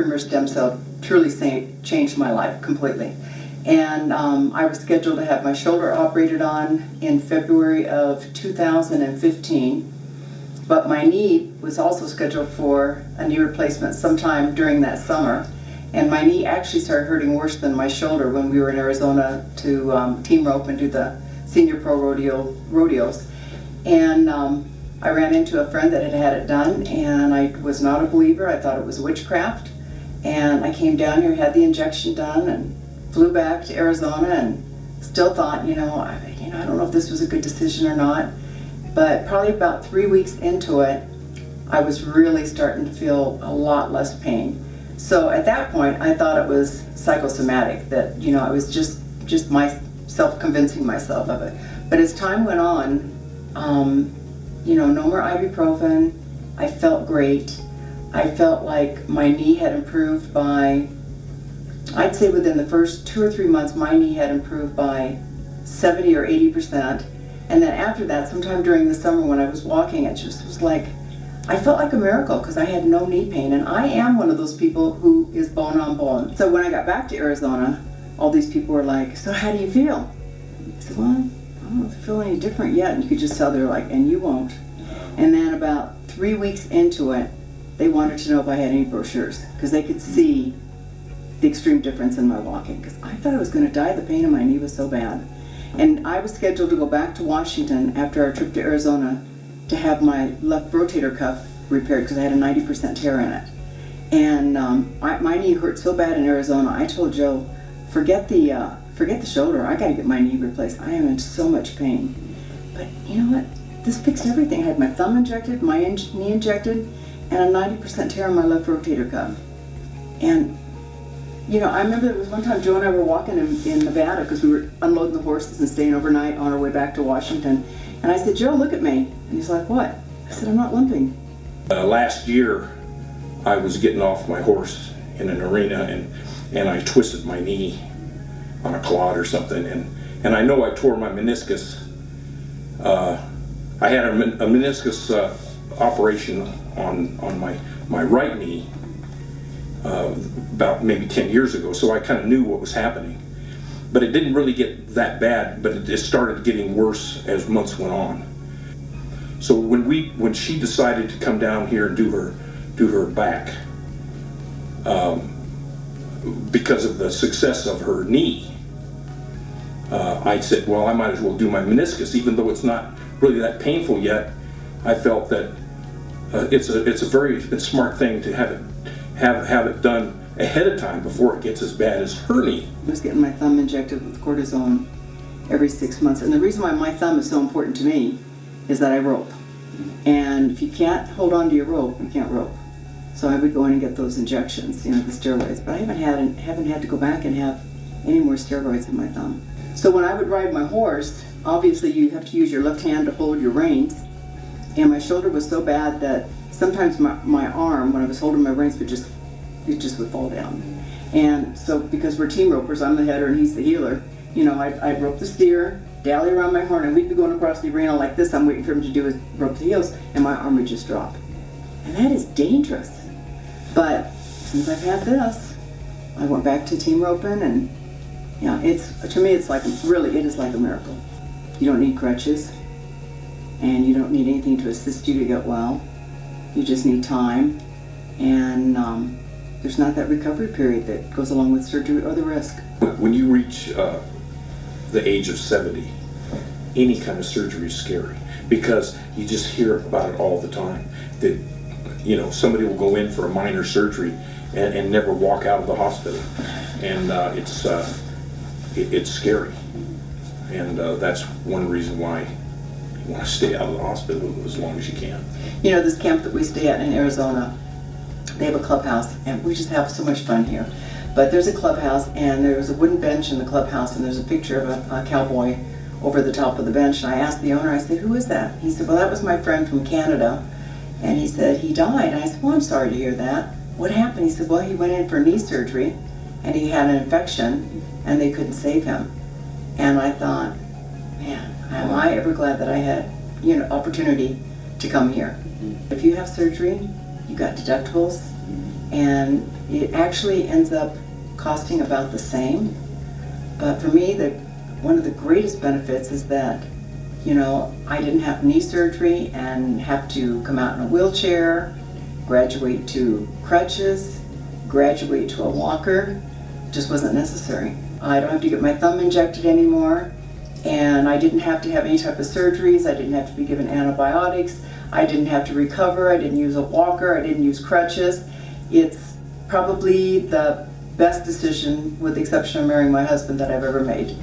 premier stem cell truly changed my life completely. And I was scheduled to have my shoulder operated on in February of 2015, but my knee was also scheduled for a knee replacement sometime during that summer. And my knee actually started hurting worse than my shoulder when we were in Arizona to team rope and do the senior pro rodeos. And I ran into a friend that had had it done, and I was not a believer. I thought it was witchcraft. And I came down here, had the injection done, and flew back to Arizona, and still thought, I don't know if this was a good decision or not. But probably about 3 weeks into it, I was really starting to feel a lot less pain. So at that point, I thought it was psychosomatic, that, I was just myself convincing myself of it. But as time went on, no more ibuprofen. I felt great. I felt like my knee had improved by, I'd say within the first 2 or 3 months, my knee had improved by 70 or 80%. And then after that, sometime during the summer when I was walking, it just was like, I felt like a miracle because I had no knee pain. And I am one of those people who is bone on bone. So when I got back to Arizona, all these people were like, so how do you feel? I said, well, I don't feel any different yet. And you could just tell they were like, and you won't. And then about 3 weeks into it, they wanted to know if I had any brochures because they could see the extreme difference in my walking, because I thought I was going to die. The pain in my knee was so bad. And I was scheduled to go back to Washington after our trip to Arizona to have my left rotator cuff repaired because I had a 90% tear in it. And my knee hurt so bad in Arizona, I told Joe, forget the shoulder, I got to get my knee replaced. I am in so much pain. But you know what? This fixed everything. I had my thumb injected, my knee injected, and a 90% tear on my left rotator cuff. And I remember there was one time Joe and I were walking in Nevada because we were unloading the horses and staying overnight on our way back to Washington. And I said, Joe, look at me. And he's like, what? I said, I'm not limping. Last year, I was getting off my horse in an arena and I twisted my knee on a clod or something. And I know I tore my meniscus. I had a meniscus operation on my right knee about maybe 10 years ago, so I kind of knew what was happening. But it didn't really get that bad, but it started getting worse as months went on. So when she decided to come down here and do her back, because of the success of her knee, I said, well, I might as well do my meniscus, even though it's not really that painful yet. I felt that it's a very smart thing to have it done ahead of time before it gets as bad as her knee. I was getting my thumb injected with cortisone every 6 months. And the reason why my thumb is so important to me is that I rope. And if you can't hold on to your rope, you can't rope. So I would go in and get those injections, the steroids. But I haven't had to go back and have any more steroids in my thumb. So when I would ride my horse, obviously you have to use your left hand to hold your reins. And my shoulder was so bad that sometimes my arm, when I was holding my reins, would just fall down. And so because we're team ropers, I'm the header and he's the healer, I'd rope the steer, dally around my horn, and we'd be going across the arena like this. I'm waiting for him to do his rope the heels, and my arm would just drop. And that is dangerous. But since I've had this, I went back to team roping, and to me, it is like a miracle. You don't need crutches, and you don't need anything to assist you to get well. You just need time, and there's not that recovery period that goes along with surgery or the risk. When you reach the age of 70, any kind of surgery is scary because you just hear about it all the time. That somebody will go in for a minor surgery and never walk out of the hospital, and it's scary. And that's one reason why you want to stay out of the hospital as long as you can. This camp that we stay at in Arizona, they have a clubhouse, and we just have so much fun here. But there's a clubhouse, and there's a wooden bench in the clubhouse, and there's a picture of a cowboy over the top of the bench. And I asked the owner, I said, who is that? He said, well, that was my friend from Canada. And he said, he died. And I said, well, I'm sorry to hear that. What happened? He said, well, he went in for knee surgery, and he had an infection, and they couldn't save him. And I thought, man, am I ever glad that I had opportunity to come here. If you have surgery, you got deductibles, and it actually ends up costing about the same. But for me, one of the greatest benefits is that, I didn't have knee surgery and have to come out in a wheelchair, graduate to crutches, graduate to a walker. It just wasn't necessary. I don't have to get my thumb injected anymore, and I didn't have to have any type of surgeries. I didn't have to be given antibiotics. I didn't have to recover. I didn't use a walker. I didn't use crutches. It's probably the best decision, with the exception of marrying my husband, that I've ever made.